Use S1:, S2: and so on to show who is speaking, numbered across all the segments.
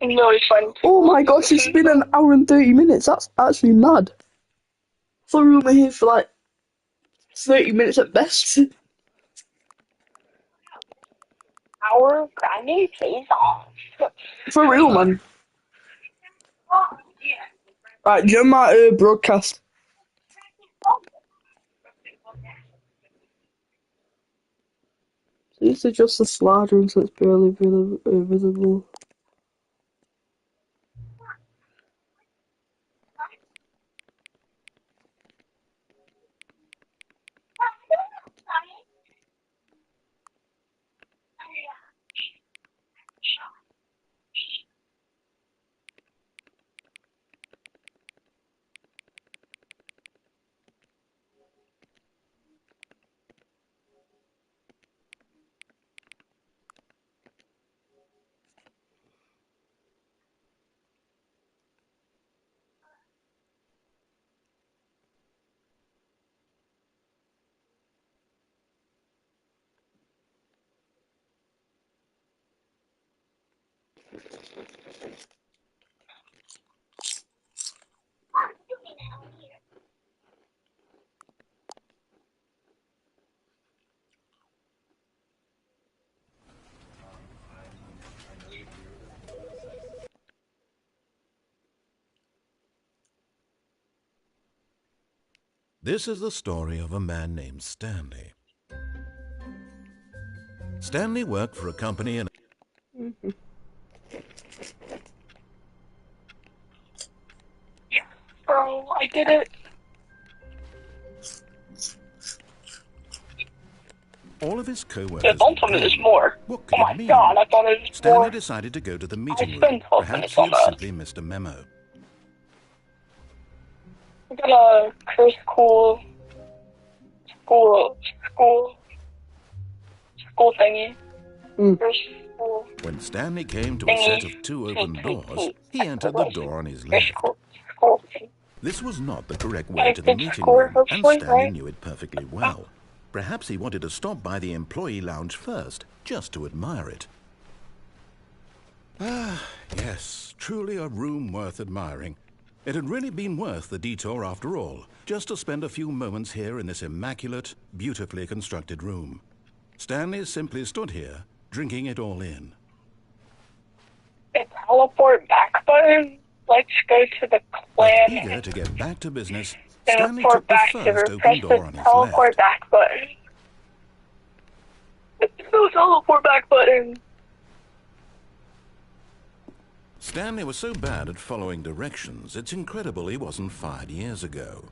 S1: No, it's fine.
S2: Oh my gosh, it's been an hour and 30 minutes. That's actually mad. I thought we were here for like 30 minutes at best.
S1: Our Granny pays off.
S2: For real, man. Right, join my broadcast. Please adjust the slider until it's barely visible.
S3: This is the story of a man named Stanley. Stanley worked for a company in...
S1: Bro, I did it.
S3: All of his co-workers
S1: Yeah, don't
S3: were
S1: tell me there's
S3: gone.
S1: more.
S3: What
S1: Oh
S3: could
S1: my
S3: it mean?
S1: god, I thought it was
S3: Stanley
S1: more.
S3: decided to go to the
S1: I
S3: meeting room.
S1: spent 12
S3: Perhaps
S1: minutes
S3: he
S1: on
S3: had
S1: that.
S3: simply missed a memo.
S1: I got a curse school thingy. Curse school
S3: When Stanley came to a set
S1: thingy.
S3: of two open doors, he
S1: That's
S3: entered
S1: what
S3: the
S1: I said.
S3: door on his
S1: Curse
S3: left.
S1: school thing.
S3: This was not the correct way
S1: I
S3: to the
S1: did
S3: meeting
S1: score,
S3: room, and
S1: hopefully,
S3: Stanley
S1: right?
S3: knew it perfectly well. Perhaps he wanted to stop by the employee lounge first, just to admire it. Ah, yes, truly a room worth admiring. It had really been worth the detour after all, just to spend a few moments here in this immaculate, beautifully constructed room. Stanley simply stood here, drinking it all in.
S1: The teleport back button. Let's go to the
S3: But
S1: clan.
S3: eager to get back to business, Stanley
S1: Teleport
S3: took the
S1: back to
S3: first
S1: her.
S3: open
S1: Press the
S3: door on his
S1: teleport
S3: left.
S1: back button. No teleport back button.
S3: Stanley was so bad at following directions, it's incredible he wasn't fired years ago.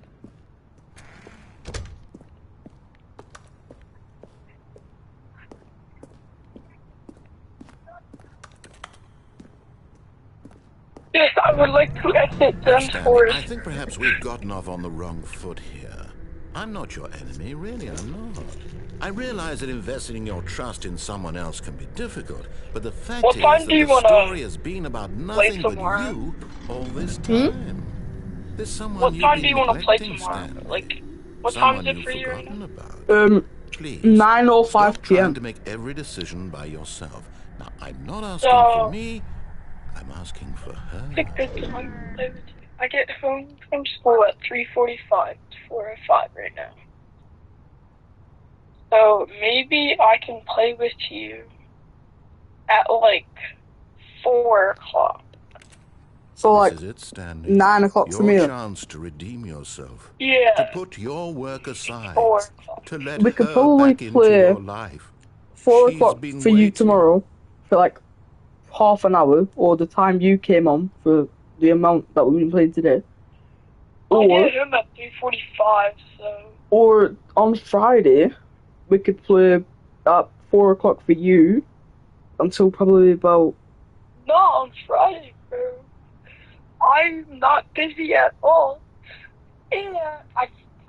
S1: Yes, I would like to exit
S3: Now,
S1: them
S3: Stanley,
S1: forest.
S3: I think perhaps we've gotten off on the wrong foot here. I'm not your enemy, really, I'm not. I realize that investing your trust in someone else can be difficult, but the fact
S1: What
S3: is
S1: time
S3: that
S1: do you
S3: the
S1: wanna
S3: story has been about
S1: play
S3: nothing but
S1: tomorrow?
S3: you all this time. There's someone
S1: What
S3: you've
S1: time do
S3: been
S1: you wanna play
S3: neglecting,
S1: tomorrow?
S3: Stanley.
S1: Like, what time is
S3: Someone
S1: it
S3: you've
S1: for you right now?
S3: forgotten about.
S2: Um,
S3: Please,
S2: 9:05
S3: stop trying
S2: p.m.
S3: to make every decision by yourself. Now, I'm not asking for
S1: So,
S3: me, I'm asking for her.
S1: it's a good time to play with you. I get home from school at 3:45. It's 4:05 right now. So maybe I can play with you at like 4 o'clock.
S2: So like
S3: This is it, Stanley.
S2: 9 o'clock for
S3: Your
S2: me.
S3: chance to redeem yourself.
S1: Yeah,
S3: To put your work aside.
S1: 4 o'clock.
S3: To let
S2: We could
S3: her
S2: probably
S3: back into
S2: play
S3: your life.
S2: 4
S3: She's
S2: o'clock
S3: been
S2: for you
S3: waiting.
S2: tomorrow for like half an hour, or the time you came on for the amount that we've been playing today.
S1: I
S2: Or
S1: get home at 3:45, so
S2: or on Friday we could play at 4 o'clock for you until probably about
S1: not on Friday, bro. I'm not busy at all. And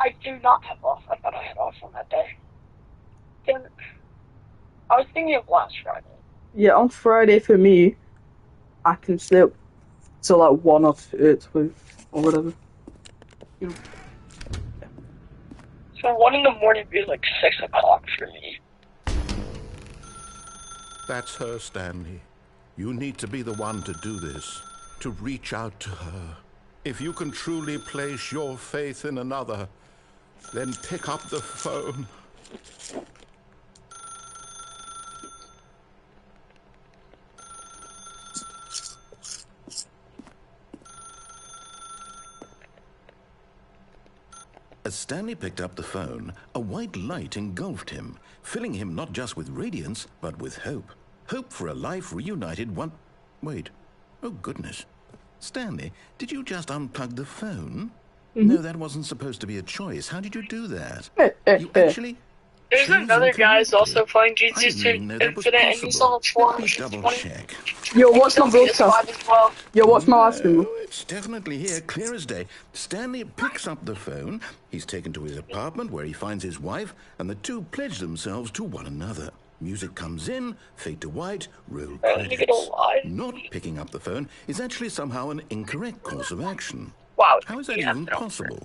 S1: I do not have off. I thought I had off on that day. Damn it. I was thinking of last Friday.
S2: yeah, on Friday for me I can stay up till like 1 or 2 or whatever. You know.
S1: So 1 in the morning would be like 6 o'clock for me.
S3: That's her, Stanley. You need to be the one to do this, to reach out to her. If you can truly place your faith in another, then pick up the phone. As Stanley picked up the phone, a white light engulfed him, filling him not just with radiance, but with hope. Hope for a life reunited one... Wait. Oh, goodness. Stanley, did you just unplug the phone? No, that wasn't supposed to be a choice. How did you do that? You actually...
S1: There's another guy who's also playing Jesus Infinite, and he's on the
S3: Let me double check.
S2: Yo, watch my broadcast.
S1: Well.
S2: Yo, watch my live stream.
S3: No, it's definitely here, clear as day. Stanley picks up the phone. He's taken to his apartment where he finds his wife, and the two pledge themselves to one another. Music comes in, fade to white, roll credits. Not picking up the phone is actually somehow an incorrect course of action.
S1: Wow.
S3: How is that even possible?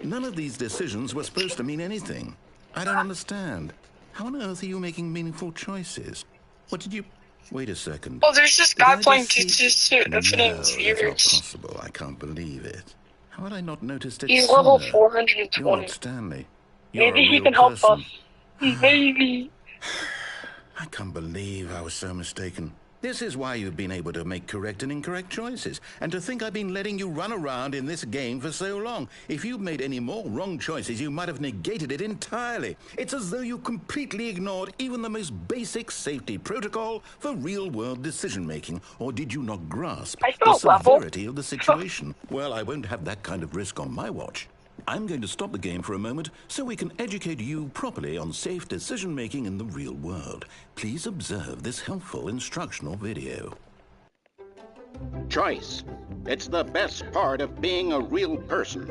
S3: None of these decisions were supposed to mean anything. I don't understand. How on earth are you making meaningful choices? What did you... Wait a second.
S1: Well, there's this guy playing Jesus
S3: No,
S1: Infinite
S3: that's not
S1: Viewers.
S3: possible. I can't believe it. How had I not noticed it
S1: He's level
S3: sooner?
S1: 420.
S3: You're not Stanley. You're
S1: Maybe
S3: a
S1: he
S3: real
S1: can help
S3: person.
S1: us. Maybe.
S3: I can't believe I was so mistaken. This is why you've been able to make correct and incorrect choices. And to think I've been letting you run around in this game for so long. If you'd made any more wrong choices, you might have negated it entirely. It's as though you completely ignored even the most basic safety protocol for real-world decision-making. Or did you not grasp
S1: I
S3: the
S1: felt level.
S3: severity of the situation? Well, I won't have that kind of risk on my watch. I'm going to stop the game for a moment so we can educate you properly on safe decision-making in the real world. Please observe this helpful instructional video.
S4: Choice. It's the best part of being a real person.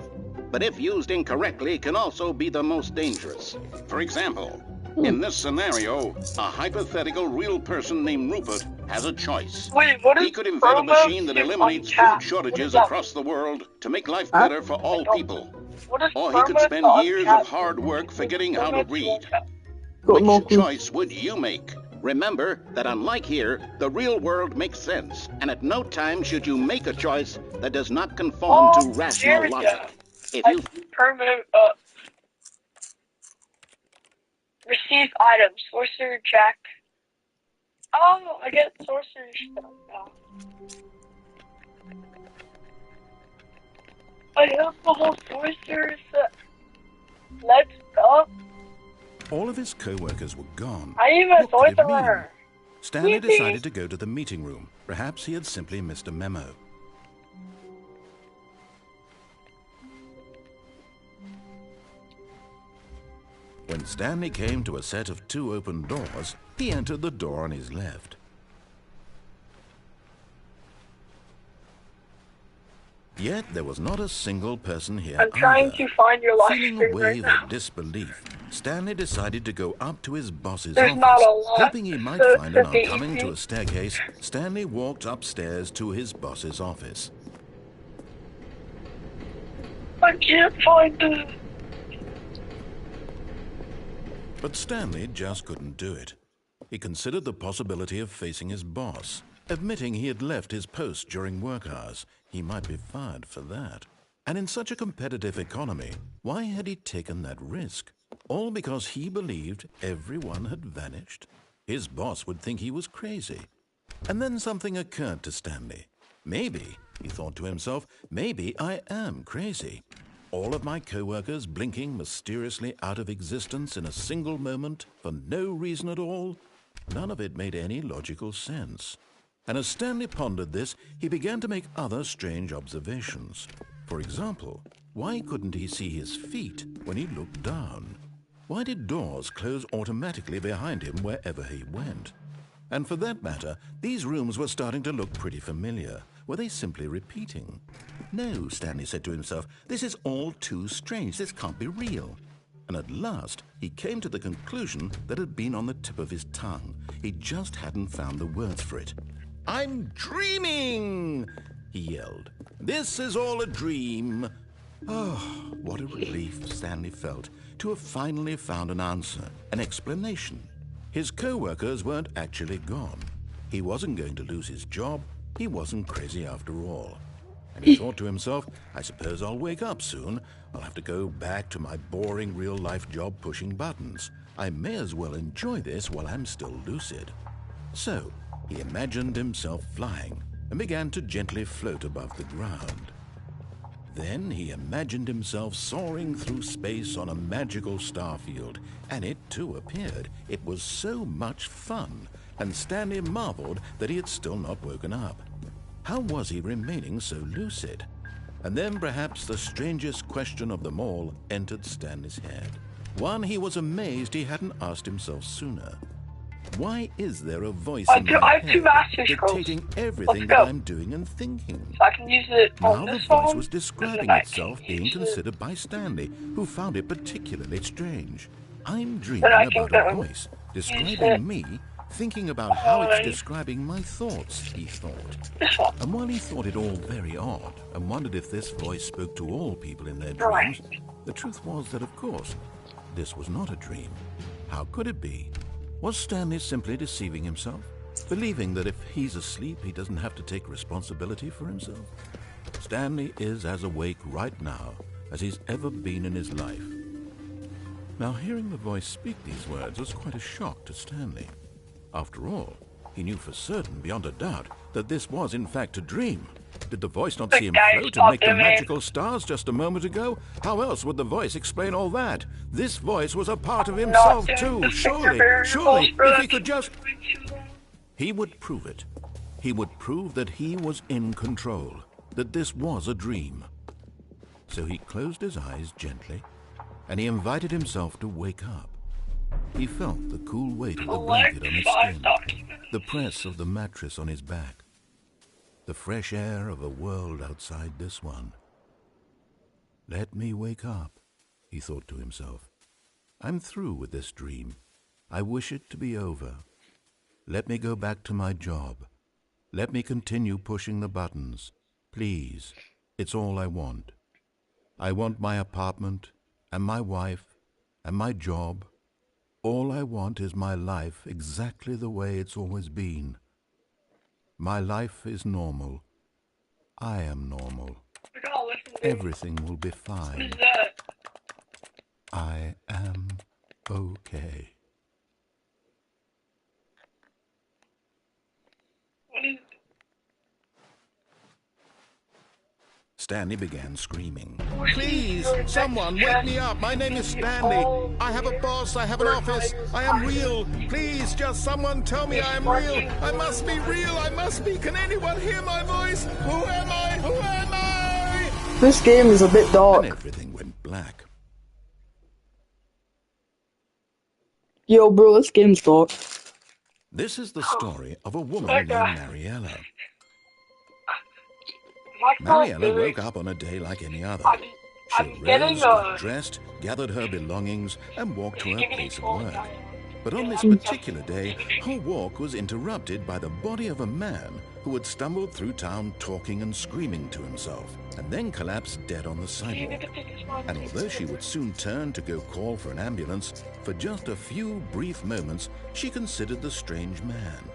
S4: But if used incorrectly, can also be the most dangerous. For example, in this scenario, a hypothetical real person named Rupert has a choice.
S1: Wait, what is
S4: He could invent a machine that eliminates food shortages
S1: that?
S4: across the world to make life better for all people.
S1: What is
S4: Or he could spend years of hard work forgetting how to read.
S2: Got more
S4: Which
S2: clues.
S4: choice would you make? Remember that unlike here, the real world makes sense, and at no time should you make a choice that does not conform to rational logic. If you
S1: receive items, sorcerer jack. Oh, I get sorcerer stuff now. I have the whole sorcerer set. Let's go.
S3: All of his co-workers were gone.
S1: I need my
S3: What could it mean?
S1: sorcerer.
S3: Stanley
S1: Yippee.
S3: decided to go to the meeting room. Perhaps he had simply missed a memo. When Stanley came to a set of 2 open doors, he entered the door on his left. Yet there was not a single person here
S1: I'm trying
S3: either.
S1: to find your live
S3: Feeling a
S1: stream right
S3: wave
S1: now.
S3: of disbelief, Stanley decided to go up to his boss's
S1: There's
S3: office.
S1: not a lot
S3: Hoping he might
S1: to-
S3: find
S1: to
S3: an
S1: be
S3: oncoming to
S1: easy.
S3: a staircase, Stanley walked upstairs to his boss's office.
S1: I can't find it.
S3: But Stanley just couldn't do it. He considered the possibility of facing his boss. Admitting he had left his post during work hours, he might be fired for that. And in such a competitive economy, why had he taken that risk? All because he believed everyone had vanished? His boss would think he was crazy. And then something occurred to Stanley. Maybe, he thought to himself, maybe I am crazy. All of my co-workers blinking mysteriously out of existence in a single moment for no reason at all? None of it made any logical sense. And as Stanley pondered this, he began to make other strange observations. For example, why couldn't he see his feet when he looked down? Why did doors close automatically behind him wherever he went? And for that matter, these rooms were starting to look pretty familiar. Were they simply repeating? No, Stanley said to himself, this is all too strange. This can't be real. And at last, he came to the conclusion that had been on the tip of his tongue. He just hadn't found the words for it. I'm dreaming, he yelled. This is all a dream. Oh, what a relief Stanley felt to have finally found an answer, an explanation. His co-workers weren't actually gone. He wasn't going to lose his job. He wasn't crazy after all. And he thought to himself, I suppose I'll wake up soon. I'll have to go back to my boring real-life job pushing buttons. I may as well enjoy this while I'm still lucid. So, he imagined himself flying and began to gently float above the ground. Then he imagined himself soaring through space on a magical starfield, and it too appeared. It was so much fun, and Stanley marveled that he had still not woken up. How was he remaining so lucid? And then perhaps the strangest question of them all entered Stanley's head. One he was amazed he hadn't asked himself sooner. Why is there a voice in my head dictating everything that I'm doing and thinking?
S1: So I can use it on
S3: Now the
S1: this
S3: voice
S1: phone.
S3: was describing itself being considered by Stanley, who found it particularly strange. I'm dreaming about a voice describing me, thinking about how it's describing my thoughts, he thought.
S1: This one.
S3: And while he thought it all very odd, and wondered if this voice spoke to all people in their dreams, the truth was that, of course, this was not a dream. How could it be? Was Stanley simply deceiving himself, believing that if he's asleep, he doesn't have to take responsibility for himself? Stanley is as awake right now as he's ever been in his life. Now, hearing the voice speak these words was quite a shock to Stanley. After all, he knew for certain, beyond a doubt, that this was in fact a dream. Did the voice not see him float and make the magical stars just a moment ago? How else would the voice explain all that? This voice was a part of himself too, surely, if he could just... He would prove it. He would prove that he was in control, that this was a dream. So he closed his eyes gently, and he invited himself to wake up. He felt the cool weight of the blanket on his skin, the press of the mattress on his back, the fresh air of a world outside this one. Let me wake up, he thought to himself. I'm through with this dream. I wish it to be over. Let me go back to my job. Let me continue pushing the buttons. Please, it's all I want. I want my apartment, and my wife, and my job. All I want is my life exactly the way it's always been. My life is normal. I am normal. Everything will be fine. I am okay. Stanley began screaming. Please, someone, wake me up. My name is Stanley. I have a boss. I have an office. I am real. Please, just someone tell me I am real. I must be real. I must be. Can anyone hear my voice? Who am I? Who am I?
S2: This game is a bit dark.
S3: And everything went black.
S2: Yo, bro, this game's dark.
S3: This is the story of a woman named Mariella. Mariella woke up on a day like any other. She rose, got dressed, gathered her belongings, and walked to her place of work. But on this particular day, her walk was interrupted by the body of a man who had stumbled through town talking and screaming to himself, and then collapsed dead on the sidewalk. And although she would soon turn to go call for an ambulance, for just a few brief moments, she considered the strange man.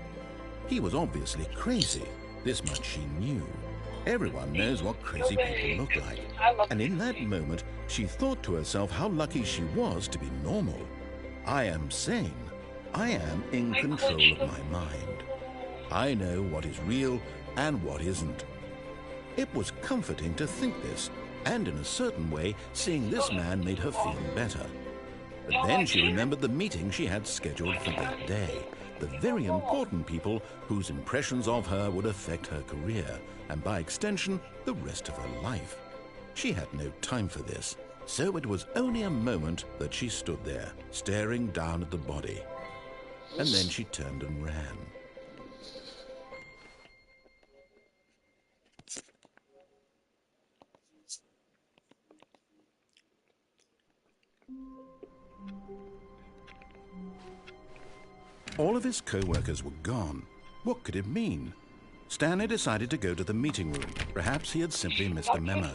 S3: He was obviously crazy. This much she knew. Everyone knows what crazy people look like. And in that moment, she thought to herself how lucky she was to be normal. I am sane. I am in control of my mind. I know what is real and what isn't. It was comforting to think this, and in a certain way, seeing this man made her feel better. But then she remembered the meeting she had scheduled for that day. The very important people whose impressions of her would affect her career, and by extension, the rest of her life. She had no time for this, so it was only a moment that she stood there, staring down at the body. And then she turned and ran. All of his co-workers were gone. What could it mean? Stanley decided to go to the meeting room. Perhaps he had simply missed a memo.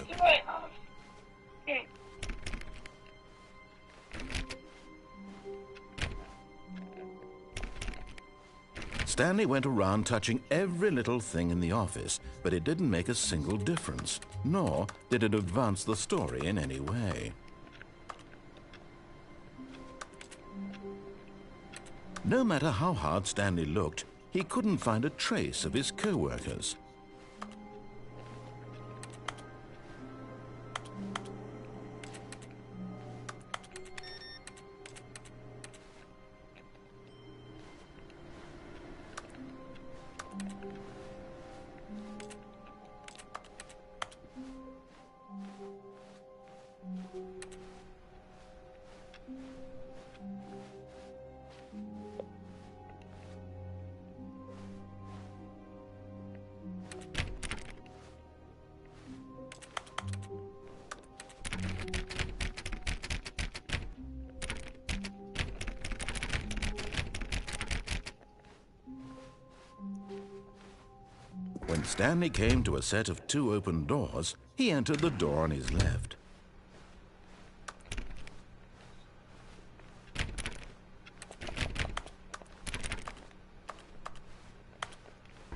S3: Stanley went around touching every little thing in the office, but it didn't make a single difference, nor did it advance the story in any way. No matter how hard Stanley looked, he couldn't find a trace of his co-workers. When Stanley came to a set of 2 open doors, he entered the door on his left.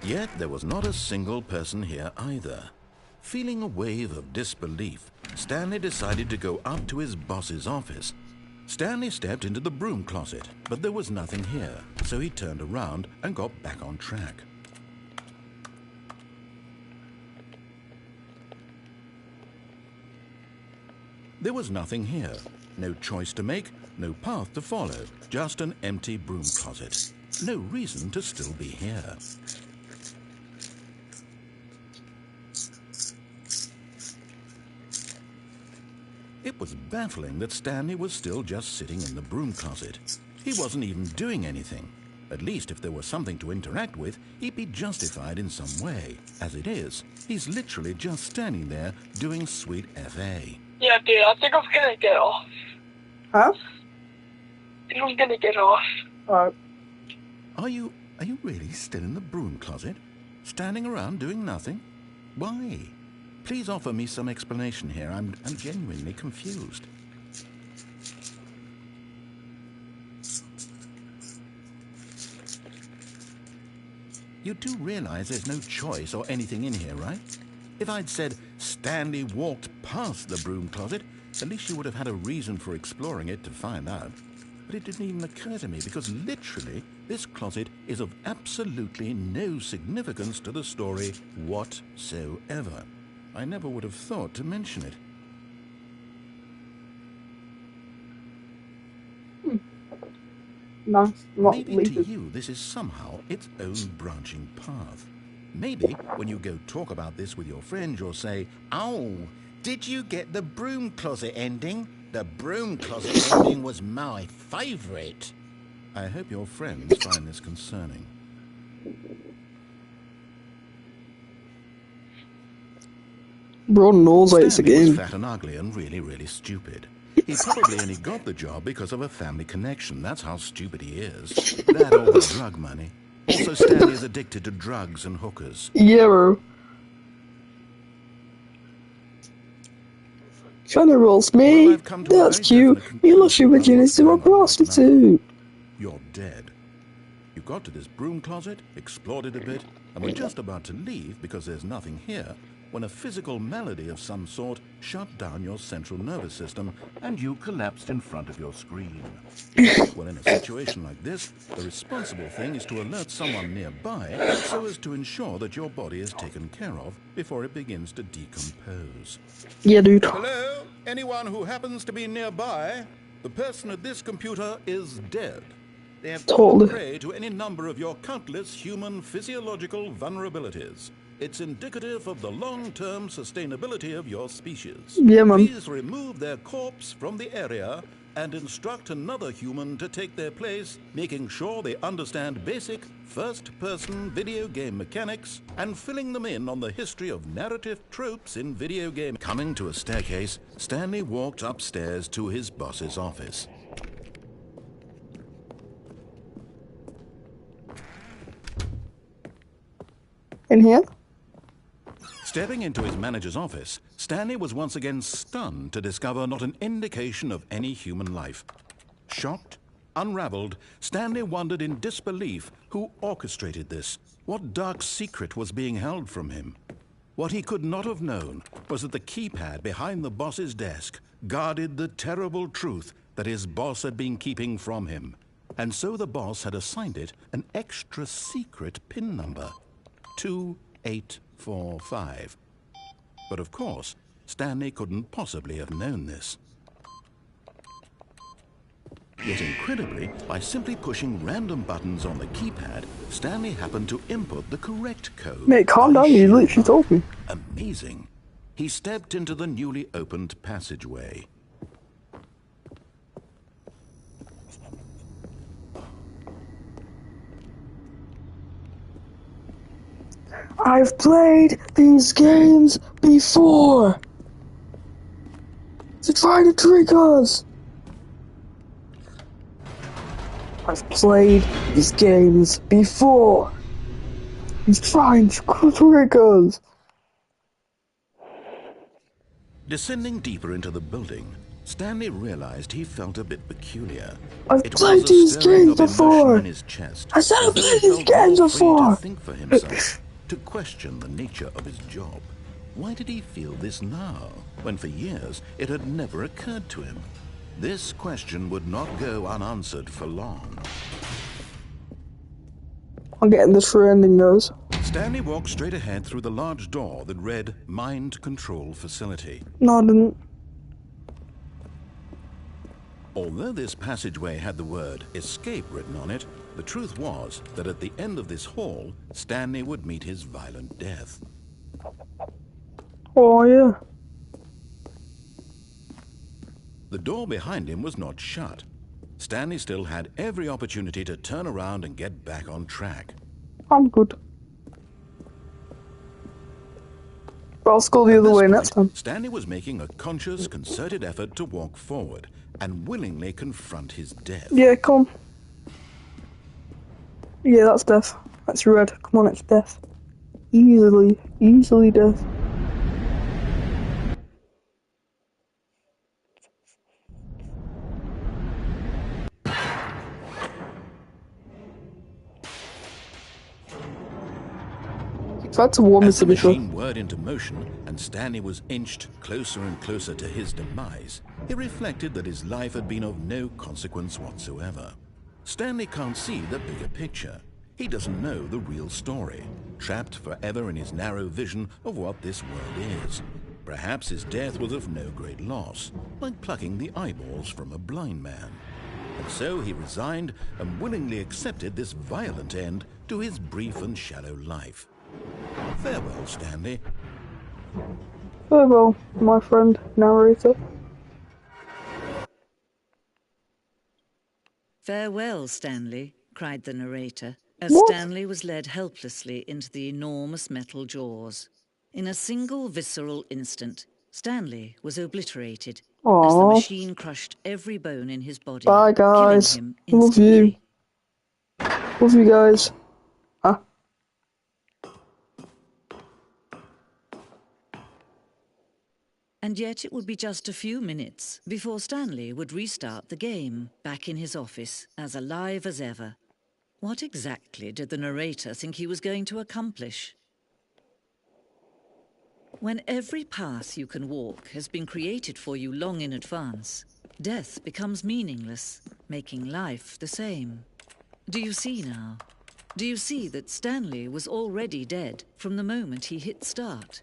S3: Yet there was not a single person here either. Feeling a wave of disbelief, Stanley decided to go up to his boss's office. Stanley stepped into the broom closet, but there was nothing here, so he turned around and got back on track. There was nothing here. No choice to make, no path to follow, just an empty broom closet. No reason to still be here. It was baffling that Stanley was still just sitting in the broom closet. He wasn't even doing anything. At least if there was something to interact with, he'd be justified in some way. As it is, he's literally just standing there doing sweet FA.
S1: Yeah, dude, I think I'm gonna get off.
S2: Huh?
S1: I think I'm gonna get off.
S2: Alright.
S3: Are you really still in the broom closet? Standing around doing nothing? Why? Please offer me some explanation here. I'm genuinely confused. You do realize there's no choice or anything in here, right? If I'd said Stanley walked past the broom closet, at least you would have had a reason for exploring it to find out. But it didn't even occur to me because literally this closet is of absolutely no significance to the story whatsoever. I never would have thought to mention it.
S2: Nice. Not
S3: Maybe to
S2: leaving.
S3: you this is somehow its own branching path. Maybe when you go talk about this with your friend, you'll say, "Oh, did you get the broom closet ending? The broom closet ending was my favourite." I hope your friends find this concerning.
S2: Bro knows what it's a
S3: Stanley was
S2: game.
S3: fat and ugly and really, really stupid. He probably only got the job because of a family connection. That's how stupid he is. That or the drug money. Also, Stanley is addicted to drugs and hookers.
S2: Yeah, bro. Trying to roast me?
S3: Well, I've come to a
S2: That's
S3: very
S2: cute.
S3: definite
S2: You lost your
S3: conclusion about
S2: virginity
S3: what's
S2: to a
S3: going on right now.
S2: prostitute.
S3: You're dead. You got to this broom closet, explored it a bit, and were just about to leave because there's nothing here, when a physical malady of some sort shut down your central nervous system and you collapsed in front of your screen. Well, in a situation like this, the responsible thing is to alert someone nearby so as to ensure that your body is taken care of before it begins to decompose.
S2: Yeah, dude.
S3: Hello? Anyone who happens to be nearby? The person at this computer is dead. They have fallen
S2: Totally.
S3: prey to any number of your countless human physiological vulnerabilities. It's indicative of the long-term sustainability of your species.
S2: Yeah, man.
S3: Please remove their corpse from the area and instruct another human to take their place, making sure they understand basic first-person video game mechanics and filling them in on the history of narrative tropes in video game. Coming to a staircase, Stanley walked upstairs to his boss's office.
S2: In here?
S3: Stepping into his manager's office, Stanley was once again stunned to discover not an indication of any human life. Shocked, unraveled, Stanley wondered in disbelief who orchestrated this. What dark secret was being held from him? What he could not have known was that the keypad behind the boss's desk guarded the terrible truth that his boss had been keeping from him. And so the boss had assigned it an extra secret PIN number, 2845. But of course, Stanley couldn't possibly have known this. Yet incredibly, by simply pushing random buttons on the keypad, Stanley happened to input the correct code.
S2: Mate, calm down, you literally told me.
S3: Amazing. He stepped into the newly opened passageway.
S2: I've played these games before! They're trying to trick us! I've played these games before! He's trying to trick us!
S3: Descending deeper into the building, Stanley realized he felt a bit peculiar.
S2: I've
S3: It
S2: played
S3: was a
S2: these
S3: stirring
S2: games
S3: of emotion
S2: before!
S3: in his chest,
S2: I said I've
S3: as though
S2: played
S3: he
S2: these
S3: felt
S2: games
S3: more free
S2: before!
S3: to think for himself, to question the nature of his job. Why did he feel this now, when for years it had never occurred to him? This question would not go unanswered for long.
S2: I'm getting this for ending, guys.
S3: Stanley walked straight ahead through the large door that read Mind Control Facility.
S2: No, I didn't.
S3: Although this passageway had the word escape written on it, the truth was that at the end of this hall, Stanley would meet his violent death.
S2: Oh, yeah.
S3: The door behind him was not shut. Stanley still had every opportunity to turn around and get back on track.
S2: I'm good. But I'll go the other way next time.
S3: Stanley was making a conscious, concerted effort to walk forward and willingly confront his death.
S2: Yeah, come on. Yeah, that's death. That's red. Come on, it's death. Easily death. Tried to warn me
S3: As
S2: to
S3: the
S2: be sure.
S3: machine whirred into motion and Stanley was inched closer and closer to his demise, he reflected that his life had been of no consequence whatsoever. Stanley can't see the bigger picture. He doesn't know the real story, trapped forever in his narrow vision of what this world is. Perhaps his death was of no great loss, like plucking the eyeballs from a blind man. And so he resigned and willingly accepted this violent end to his brief and shallow life. Farewell, Stanley.
S2: Farewell, my friend, narrator.
S5: Farewell, Stanley, cried the narrator, as
S2: What?
S5: Stanley was led helplessly into the enormous metal jaws. In a single visceral instant, Stanley was obliterated as the
S2: Aww.
S5: machine crushed every bone in his body,
S2: Bye, guys.
S5: killing him
S2: Love you.
S5: instantly.
S2: Love you guys. Huh?
S5: And yet it would be just a few minutes before Stanley would restart the game, back in his office, as alive as ever. What exactly did the narrator think he was going to accomplish? When every path you can walk has been created for you long in advance, death becomes meaningless, making life the same. Do you see now? Do you see that Stanley was already dead from the moment he hit start?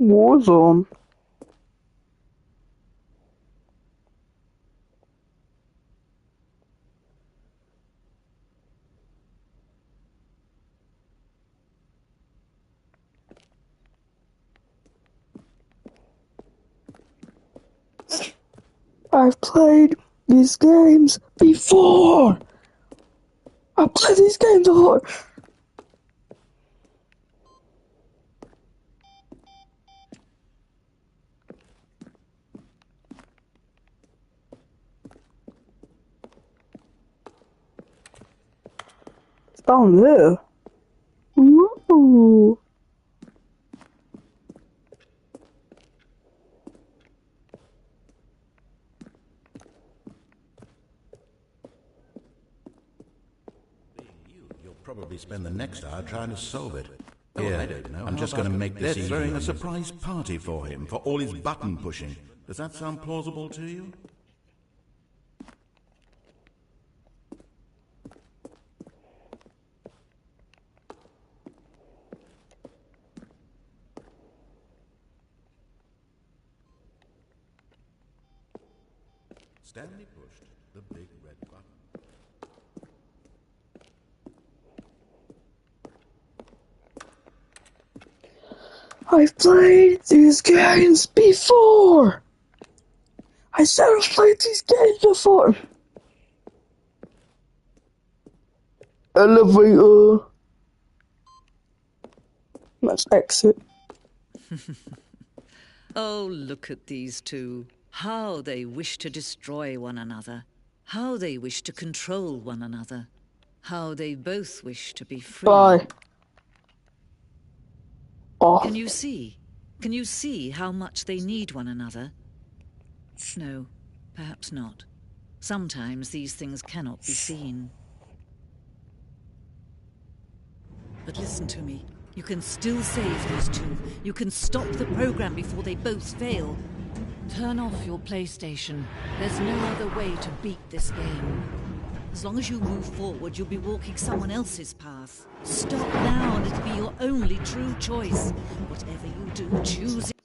S2: Warzone. I've played these games before. I've played these games before. It's down there. Ooh.
S3: You'll probably spend the next hour trying to solve it. Here, I don't know. I'm just going to make this easy. They're throwing a surprise party for him, for all his button pushing. Does that sound plausible to you? Stanley pushed the big red button.
S2: I've played these games before. I said I've played these games before. Elevator. Let's exit.
S5: Oh, look at these two. How they wish to destroy one another. How they wish to control one another. How they both wish to be free.
S2: Bye. Off.
S5: Can you see? Can you see how much they need one another? No, perhaps not. Sometimes these things cannot be seen. But listen to me. You can still save these two. You can stop the program before they both fail. Turn off your PlayStation. There's no other way to beat this game. As long as you move forward, you'll be walking someone else's path. Stop now and it'll be your only true choice. Whatever you do, choose it.